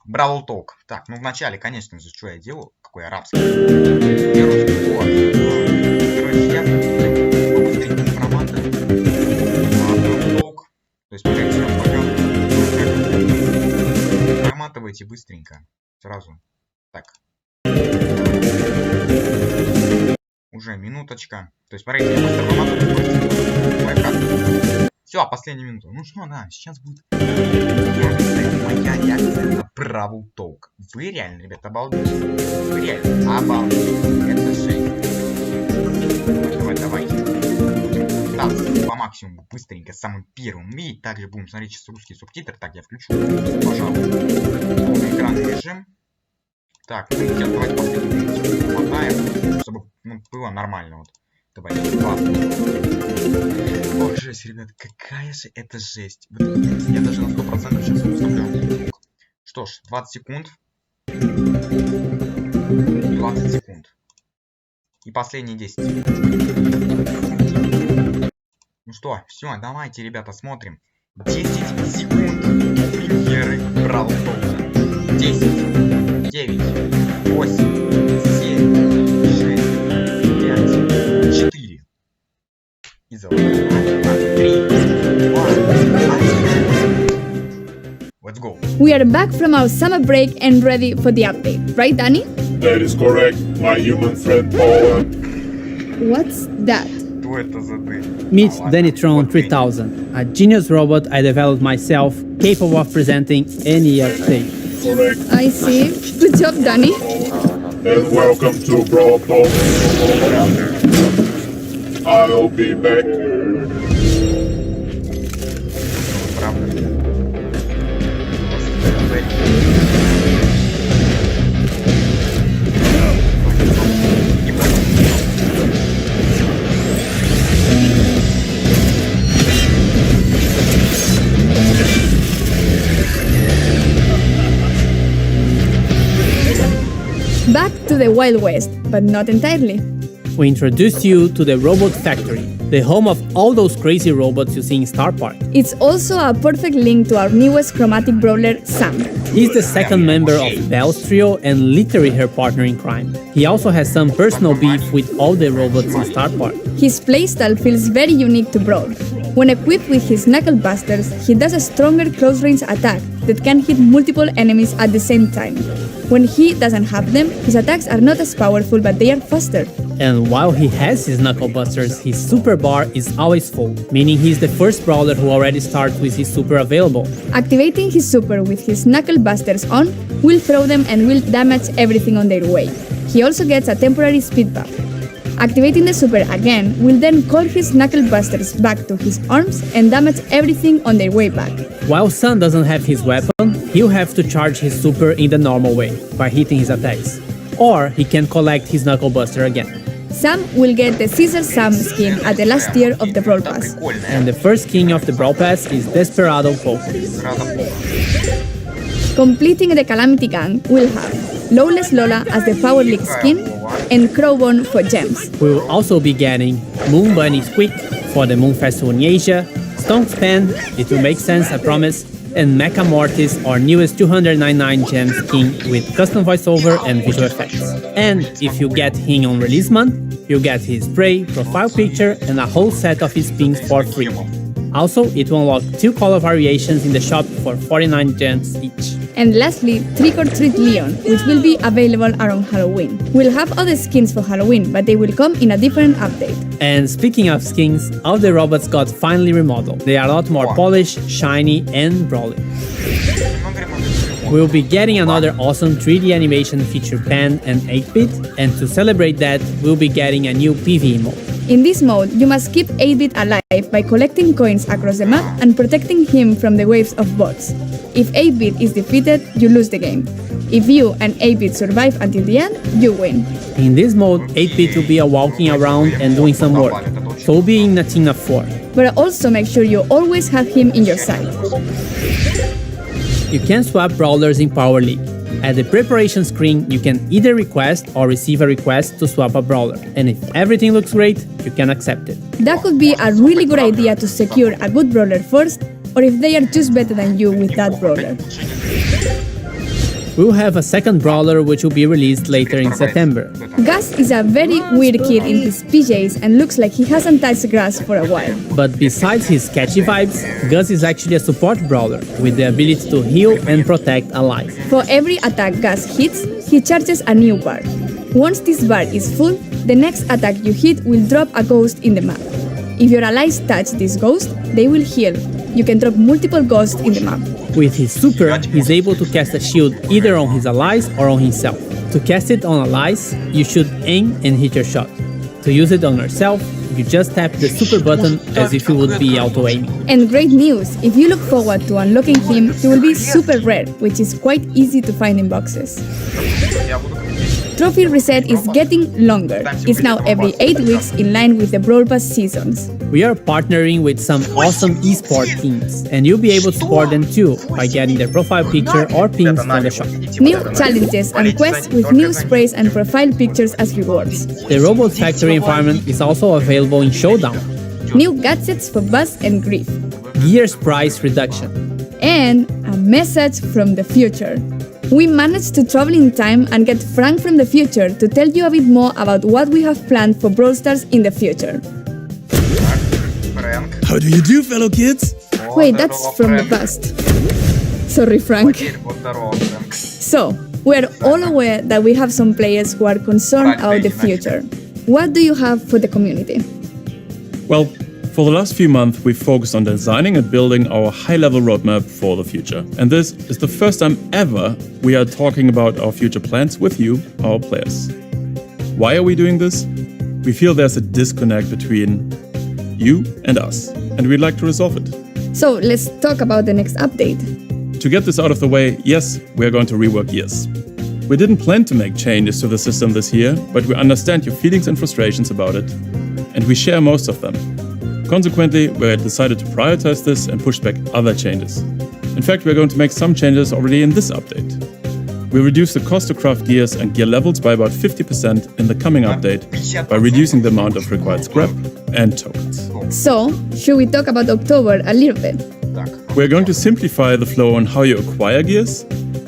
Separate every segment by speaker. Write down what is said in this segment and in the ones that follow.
Speaker 1: Бравл Толк. Так, ну вначале, конечно же, что я делаю? Какой арабский? Я русский. Короче, я быстренько проматываю. Бравл Толк. То есть, прям пока проматывайте быстренько. Сразу. Так. Уже минуточка. То есть, смотрите, я быстро проматываю. Все, последняя минута. Ну что, да, сейчас будет моя реакция на Бравл Толк. Вы реально, ребят, обалдеть. Вы реально обалдеть. Это жесть. Давай. Так, по максимуму быстренько, самым первым. И также будем смотреть сейчас русские субтитры. Так, я включу, пожалуйста, полный экранный режим. Так, ну сейчас давайте последнюю минуту хватаем, чтобы было нормально. Вот. Давайте, классно. Ох, жесть, ребят, какая же это жесть. Я даже на 100% сейчас выставляю. Что ж, 20 секунд. 20 секунд. И последние 10. Ну что, все, давайте, ребята, смотрим. 10 секунд премьеры Бравл Толка. 10, 9, 8, 7, 6, 5, 4. И золотой. 3, 2, 1. Let's go.
Speaker 2: We are back from our summer break and ready for the update, right, Danny?
Speaker 3: That is correct, my human friend Paula.
Speaker 2: What's that?
Speaker 1: Что это за дым?
Speaker 4: Meet Dannytron 3000, a genius robot I developed myself, capable of presenting any update.
Speaker 3: Correct.
Speaker 2: I see. Good job, Danny.
Speaker 3: And welcome to Bravl Talk. I'll be back.
Speaker 2: Back to the Wild West, but not entirely.
Speaker 4: We introduce you to the Robot Factory, the home of all those crazy robots you see in Star Park.
Speaker 2: It's also a perfect link to our newest chromatic brawler, Sam.
Speaker 4: He's the second member of Belle's trio and literally her partner in crime. He also has some personal beef with all the robots in Star Park.
Speaker 2: His playstyle feels very unique to Brawl. When equipped with his knuckle busters, he does a stronger close-range attack that can hit multiple enemies at the same time. When he doesn't have them, his attacks are not as powerful, but they are faster.
Speaker 4: And while he has his knuckle busters, his super bar is always full, meaning he's the first brawler who already starts with his super available.
Speaker 2: Activating his super with his knuckle busters on will throw them and will damage everything on their way. He also gets a temporary speed buff. Activating the super again will then call his knuckle busters back to his arms and damage everything on their way back.
Speaker 4: While Sun doesn't have his weapon, he'll have to charge his super in the normal way, by hitting his attacks. Or he can collect his knuckle buster again.
Speaker 2: Sam will get the Caesar Sam skin at the last tier of the Brawl Pass.
Speaker 4: And the first king of the Brawl Pass is Desperado Poke.
Speaker 2: Completing the Calamity Gang will have Lawless Lola as the Power League skin and Crowbone for gems.
Speaker 4: We will also be getting Moon Bunny Squeak for the Moon Festival in Asia, Stonk's Pen, it will make sense, I promise, and Mecha Mortis, our newest 299 gem skin with custom voiceover and visual effects. And if you get him on release month, you'll get his spray, profile picture, and a whole set of his pins for free. Also, it will unlock 2 color variations in the shop for 49 gems each.
Speaker 2: And lastly, Trick or Treat Leon, which will be available around Halloween. We'll have other skins for Halloween, but they will come in a different update.
Speaker 4: And speaking of skins, all the robots got finally remodeled. They are a lot more polished, shiny, and brawly. We'll be getting another awesome 3D animation feature Pan and 8-bit, and to celebrate that, we'll be getting a new PvE mode.
Speaker 2: In this mode, you must keep 8-bit alive by collecting coins across the map and protecting him from the waves of bots. If 8-bit is defeated, you lose the game. If you and 8-bit survive until the end, you win.
Speaker 4: In this mode, 8-bit will be walking around and doing some work, so being a team of 4.
Speaker 2: But also make sure you always have him in your side.
Speaker 4: You can swap brawlers in Power League. At the preparation screen, you can either request or receive a request to swap a brawler, and if everything looks great, you can accept it.
Speaker 2: That could be a really good idea to secure a good brawler first, or if they are just better than you with that brawler.
Speaker 4: We'll have a second brawler which will be released later in September.
Speaker 2: Gus is a very weird kid in his PJs and looks like he hasn't touched grass for a while.
Speaker 4: But besides his catchy vibes, Gus is actually a support brawler with the ability to heal and protect allies.
Speaker 2: For every attack Gus hits, he charges a new bar. Once this bar is full, the next attack you hit will drop a ghost in the map. If your allies touch this ghost, they will heal. You can drop multiple ghosts in the map.
Speaker 4: With his super, he's able to cast a shield either on his allies or on himself. To cast it on allies, you should aim and hit your shot. To use it on yourself, you just tap the super button as if you would be auto-aiming.
Speaker 2: And great news, if you look forward to unlocking him, he will be super rare, which is quite easy to find in boxes. Trophy reset is getting longer. It's now every 8 weeks in line with the Brawl Pass seasons.
Speaker 4: We are partnering with some awesome esports teams, and you'll be able to support them too by getting their profile picture or pins from the shop.
Speaker 2: New challenges and quests with new sprays and profile pictures as rewards.
Speaker 4: The Robot Factory environment is also available in Showdown.
Speaker 2: New gadgets for Buzz and Grief.
Speaker 4: Gears price reduction.
Speaker 2: And a message from the future. We managed to travel in time and get Frank from the future to tell you a bit more about what we have planned for Brawl Stars in the future.
Speaker 5: How do you do, fellow kids?
Speaker 2: Wait, that's from the past. Sorry, Frank. So, we're all aware that we have some players who are concerned about the future. What do you have for the community?
Speaker 5: Well, for the last few months, we've focused on designing and building our high-level roadmap for the future. And this is the first time ever we are talking about our future plans with you, our players. Why are we doing this? We feel there's a disconnect between you and us, and we'd like to resolve it.
Speaker 2: So, let's talk about the next update.
Speaker 5: To get this out of the way, yes, we are going to rework Gears. We didn't plan to make changes to the system this year, but we understand your feelings and frustrations about it, and we share most of them. Consequently, we decided to prioritize this and push back other changes. In fact, we're going to make some changes already in this update. We reduced the cost to craft gears and gear levels by about 50% in the coming update by reducing the amount of required scrap and tokens.
Speaker 2: So, should we talk about October a little bit?
Speaker 5: We're going to simplify the flow on how you acquire gears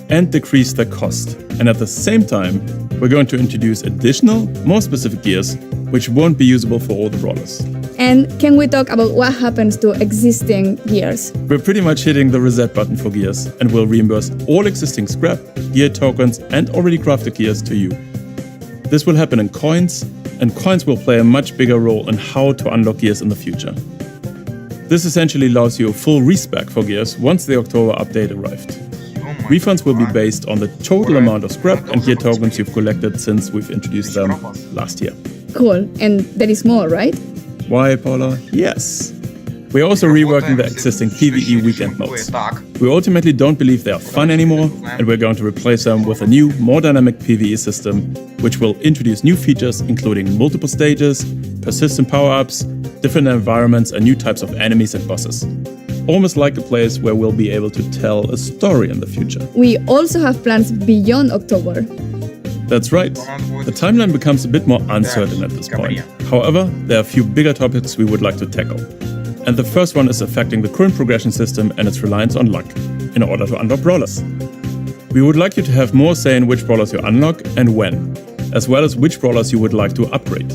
Speaker 5: and decrease their cost. And at the same time, we're going to introduce additional, more specific gears, which won't be usable for all the brawlers.
Speaker 2: And can we talk about what happens to existing gears?
Speaker 5: We're pretty much hitting the reset button for gears and will reimburse all existing scrap, gear tokens and already crafted gears to you. This will happen in coins, and coins will play a much bigger role in how to unlock gears in the future. This essentially allows you a full respec for gears once the October update arrived. Refunds will be based on the total amount of scrap and gear tokens you've collected since we've introduced them last year.
Speaker 2: Cool, and there is more, right?
Speaker 5: Why, Paula? Yes. We're also reworking the existing PvE weekend modes. We ultimately don't believe they are fun anymore, and we're going to replace them with a new, more dynamic PvE system, which will introduce new features including multiple stages, persistent power-ups, different environments and new types of enemies and bosses. Almost like a place where we'll be able to tell a story in the future.
Speaker 2: We also have plans beyond October.
Speaker 5: That's right. The timeline becomes a bit more uncertain at this point. However, there are a few bigger topics we would like to tackle. And the first one is affecting the current progression system and its reliance on luck in order to unlock brawlers. We would like you to have more say in which brawlers you unlock and when, as well as which brawlers you would like to upgrade.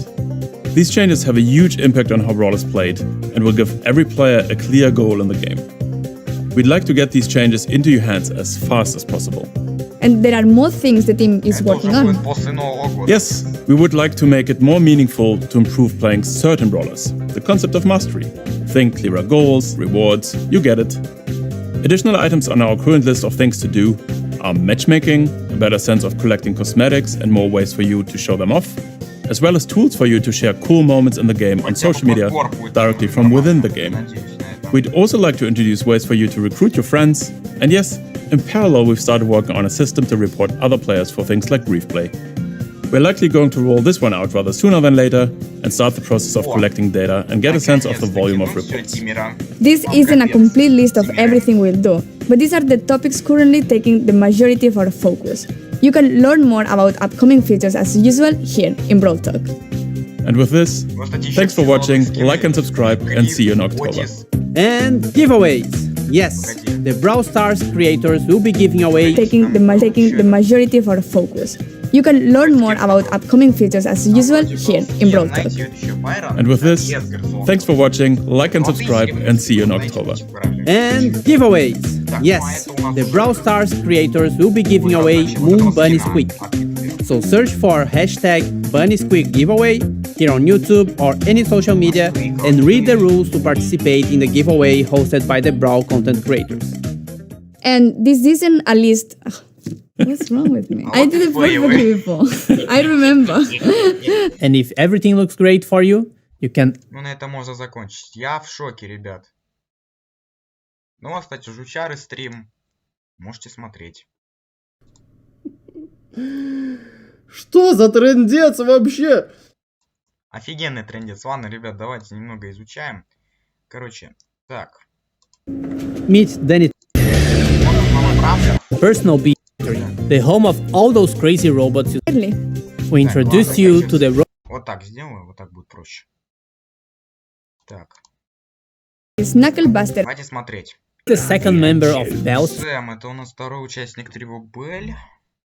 Speaker 5: These changes have a huge impact on how Brawl is played and will give every player a clear goal in the game. We'd like to get these changes into your hands as fast as possible.
Speaker 2: And there are more things the team is working on.
Speaker 5: Yes, we would like to make it more meaningful to improve playing certain brawlers. The concept of mastery. Think clearer goals, rewards, you get it. Additional items on our current list of things to do are matchmaking, a better sense of collecting cosmetics and more ways for you to show them off, as well as tools for you to share cool moments in the game on social media directly from within the game. We'd also like to introduce ways for you to recruit your friends, and yes, in parallel we've started working on a system to report other players for things like grief play. We're likely going to roll this one out rather sooner than later and start the process of collecting data and get a sense of the volume of reports.
Speaker 2: This isn't a complete list of everything we'll do, but these are the topics currently taking the majority of our focus. You can learn more about upcoming features as usual here in Brawl Talk.
Speaker 5: And with this, thanks for watching, like and subscribe, and see you in October.
Speaker 4: And giveaways! Yes, the Brawl Stars creators will be giving away
Speaker 2: taking the majority of our focus. You can learn more about upcoming features as usual here in Brawl Talk.
Speaker 5: And with this, thanks for watching, like and subscribe, and see you in October.
Speaker 4: and giveaways. Yes, the Brawl Stars creators will be giving away Moon Bunny Squeak. So search for hashtag Bunny Squeak giveaway here on YouTube or any social media and read the rules to participate in the giveaway hosted by the Brawl content creators.
Speaker 2: And this isn't a list. What's wrong with me? I did it perfectly before. I remember.
Speaker 4: And if everything looks great for you, you can...
Speaker 1: Ну, на этом можно закончить. Я в шоке, ребят. Ну, а, кстати, жучары стрим. Можете смотреть.
Speaker 6: Что за трындец вообще?
Speaker 1: Офигенный трендец. Ладно, ребят, давайте немного изучаем. Короче, так.
Speaker 4: Meet Danny, personal beat, the home of all those crazy robots.
Speaker 2: Really?
Speaker 4: We introduce you to the
Speaker 1: Вот так сделаю, вот так будет проще. Так,
Speaker 2: It's Knucklebuster.
Speaker 1: давайте смотреть.
Speaker 4: the second member of Bell's
Speaker 1: Сэм, это у нас второй участник трио Белль,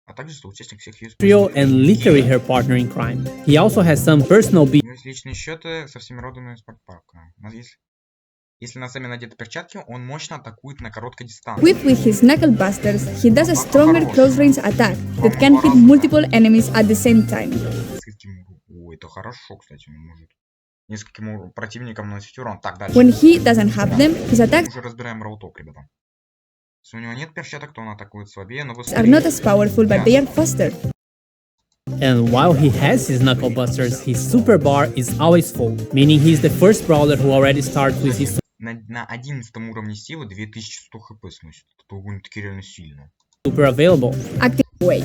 Speaker 1: а также участник всех ее
Speaker 4: trio and literally her partner in crime. He also has some personal beat.
Speaker 1: У него есть личные счеты со всеми родами из спортпарка. У нас есть... Если на Сэме надеты перчатки, он мощно атакует на короткой дистанции.
Speaker 2: Equipped with his Knucklebusters, he does a stronger close-range attack that can hit multiple enemies at the same time.
Speaker 1: О, это хорошо, кстати, он может нескольким противникам наносить урон. Так, дальше.
Speaker 2: When he doesn't have them, his attacks
Speaker 1: Уже разбираем Бравл Толк, ребята. Если у него нет перчаток, то он атакует слабее, но
Speaker 2: are
Speaker 1: быстрее.
Speaker 2: not as powerful, but they are faster.
Speaker 4: And while he has his Knucklebusters, his super bar is always full, meaning he's the first brawler who already starts with his
Speaker 1: На 11 уровне силы 2100 хп сносит. Это довольно-таки реально сильно.
Speaker 4: super available
Speaker 2: Active way.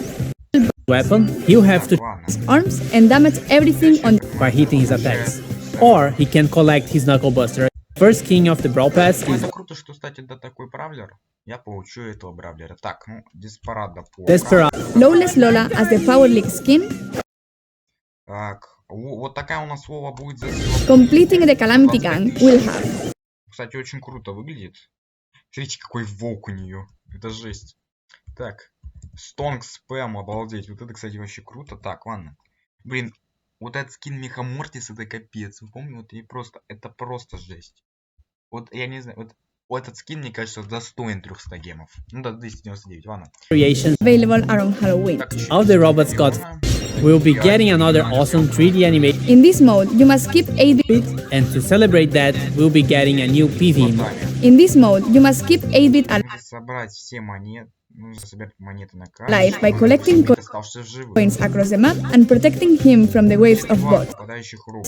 Speaker 4: weapon. He'll have to
Speaker 1: Ладно.
Speaker 2: Arms and damage everything on
Speaker 4: by hitting his attacks. Or he can collect his Knucklebuster. First king of the Brawl Pass
Speaker 1: Ну,
Speaker 4: is
Speaker 1: это круто, что, кстати, да, такой бравлер. Я получу этого бравлера. Так, ну, Деспарада по...
Speaker 4: Desperado.
Speaker 2: Lawless Lola as the Power League skin,
Speaker 1: Так, вот такая у нас Вова будет за...
Speaker 2: completing the Calamity Gang will have
Speaker 1: Кстати, очень круто выглядит. Смотрите, какой волк у нее. Это жесть. Так, Стонг спэм, обалдеть. Вот это, кстати, вообще круто. Так, ладно. Блин, вот этот скин Меха Мортис, это капец. Вы помните, вот и просто, это просто жесть. Вот, я не знаю, вот этот скин, мне кажется, достоин 300 гемов. Ну да, 299, ладно.
Speaker 4: variations
Speaker 2: available around Halloween.
Speaker 1: Так,
Speaker 4: of the robots got. We'll be getting another awesome 3D animation,
Speaker 2: In this mode, you must keep 8-bit.
Speaker 4: and to celebrate that, we'll be getting a new PV
Speaker 1: вот
Speaker 4: mode.
Speaker 1: так.
Speaker 2: In this mode, you must keep 8-bit
Speaker 1: Нужно собрать все монеты. Нужно собирать монеты на карте.
Speaker 2: Alive by collecting
Speaker 1: Оставшись в живых.
Speaker 2: coins across the map and protecting him from the waves of
Speaker 1: Два
Speaker 2: bots.
Speaker 1: попадающих рук.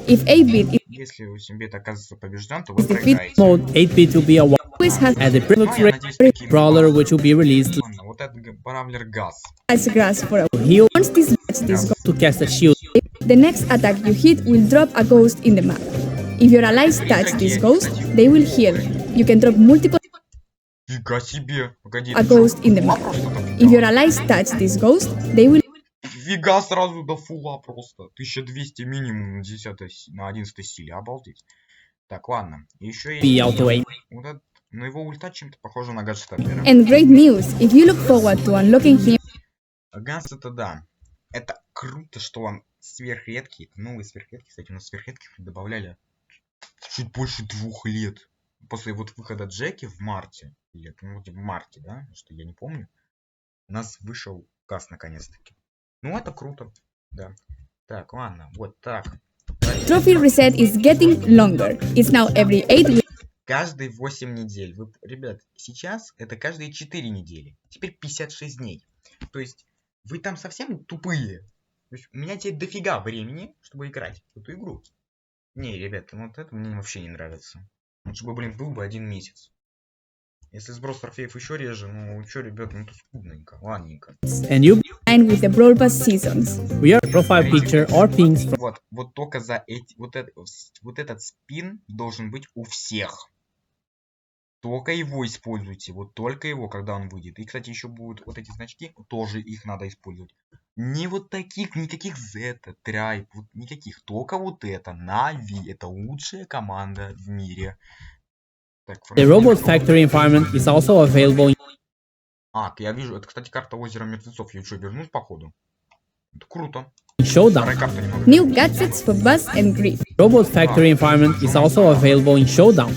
Speaker 2: If 8-bit is
Speaker 1: Если 8-бит оказывается побежден, то вы
Speaker 2: Defeat
Speaker 1: проиграете.
Speaker 4: Mode 8-bit will be a
Speaker 2: always has
Speaker 4: at the Prelux
Speaker 1: Ну, я надеюсь, такие
Speaker 4: brawler which will be released.
Speaker 1: Ладно, вот этот бравлер Газ.
Speaker 2: grass for a
Speaker 4: He'll
Speaker 2: Once this ghost,
Speaker 4: to cast a shield.
Speaker 2: the next attack you hit will drop a ghost in the map. If your allies touch this ghost, they will heal. You can drop multiple
Speaker 1: Фига себе. Погоди.
Speaker 2: a
Speaker 1: это
Speaker 2: ghost in the
Speaker 1: фула
Speaker 2: map.
Speaker 1: просто так
Speaker 2: If your
Speaker 1: делал?
Speaker 2: allies touch this ghost, they will
Speaker 1: Фига сразу до фула просто. 1200 минимум на 10 на 11 силе. Обалдеть. Так, ладно. Еще
Speaker 4: Be
Speaker 1: есть...
Speaker 4: out the way.
Speaker 1: Вот этот... Но его ульта чем-то похожа на Гаджетаблера.
Speaker 2: And great news, if you look forward to unlocking him
Speaker 1: Ганс это да. Это круто, что он сверхредкий. Это новый сверхредкий. Кстати, у нас сверхредких добавляли чуть больше 2 лет. После вот выхода Джеки в марте. Или ну, в марте, да? Что я не помню. У нас вышел Газ наконец-таки. Ну это круто. Да. Так, ладно. Вот так.
Speaker 2: trophy reset is getting longer. It's now every 8 weeks.
Speaker 1: Каждые 8 недель. Вы, ребят, сейчас это каждые 4 недели. Теперь 56 дней. То есть вы там совсем тупые. То есть у меня теперь дофига времени, чтобы играть в эту игру. Не, ребята, вот это мне вообще не нравится. Лучше бы, блин, был бы 1 месяц. Если сброс трофеев еще реже, ну что, ребята, ну это скудненько, ладненько.
Speaker 4: And you
Speaker 2: And with the Brawl Pass seasons.
Speaker 4: we are profile picture or pings from
Speaker 1: Вот только за эти, вот этот спин должен быть у всех. Только его используйте, вот только его, когда он выйдет. И, кстати, еще будут вот эти значки, тоже их надо использовать. Не вот таких, никаких Зета, Трайп, вот никаких. Только вот это, Нави, это лучшая команда в мире. Так,
Speaker 4: The Robot Factory environment is also available in
Speaker 1: А, я вижу, это, кстати, карта озера мертвецов. Ее что, вернуть, походу? Это круто.
Speaker 4: Showdown.
Speaker 1: Вторая карта немного.
Speaker 2: New gadgets for Buzz and Griff.
Speaker 4: Robot Factory environment is also available in Showdown.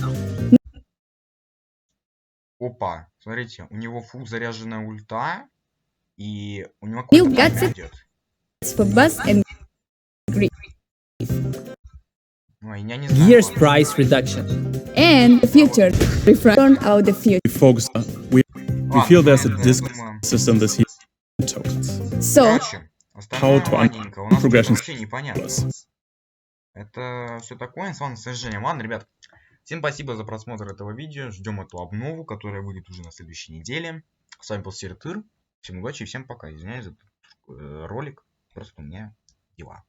Speaker 1: Опа, смотрите, у него фул заряженная ульта, и у него
Speaker 2: New
Speaker 1: какой-то таймер
Speaker 2: gadget.
Speaker 1: идет.
Speaker 2: For Buzz and Griff.
Speaker 1: Ой, я не знаю.
Speaker 4: Gears
Speaker 1: ладно.
Speaker 4: price reduction.
Speaker 2: And the future. Refront out the future.
Speaker 5: We focus. We
Speaker 1: Ладно,
Speaker 5: feel there's a
Speaker 1: я
Speaker 5: disc
Speaker 1: думаю,
Speaker 5: system this year in tokens.
Speaker 2: So,
Speaker 1: короче, остальное
Speaker 5: How to
Speaker 1: ладненько, у нас
Speaker 5: progression
Speaker 1: вообще непонятно. Это все такое, с вами, к сожалению. Ладно, ребят, всем спасибо за просмотр этого видео. Ждем эту обнову, которая выйдет уже на следующей неделе. С вами был Сертыр. Всем удачи и всем пока. Извиняюсь за этот ролик. Просто у меня дела.